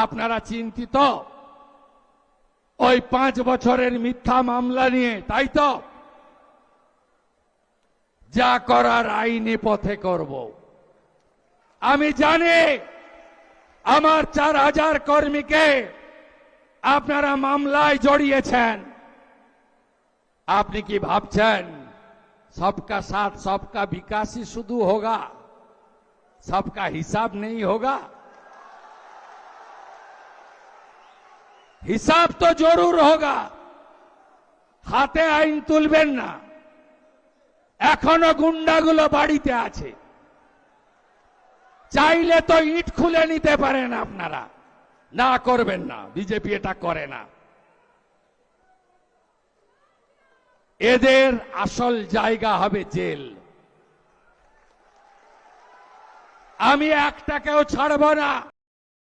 আপনারা চিন্তিত ওই 5 বছরের মিথ্যা মামলা নিয়ে, তাই তো? যা করার আইনি পথে করব। আমি জানি আমার 4000 কর্মীকে আপনারা মামলায় জড়িয়েছেন। আপনি কি ভাবছেন सबका साथ सबका विकास ही शुरू होगा, सबका हिसाब नहीं होगा? हिसाब तो जरूर होगा। हाथे आईन तुलबेन ना। एखोनो गुंडागुलो बाड़ीते आछे, चाइले तो इट खुले निते पारेन आपनारा, ना करबेन ना। बीजेपी एटा करे ना। এদের আসল জায়গা হবে জেল। আমি একটাকেও ছাড়ব না।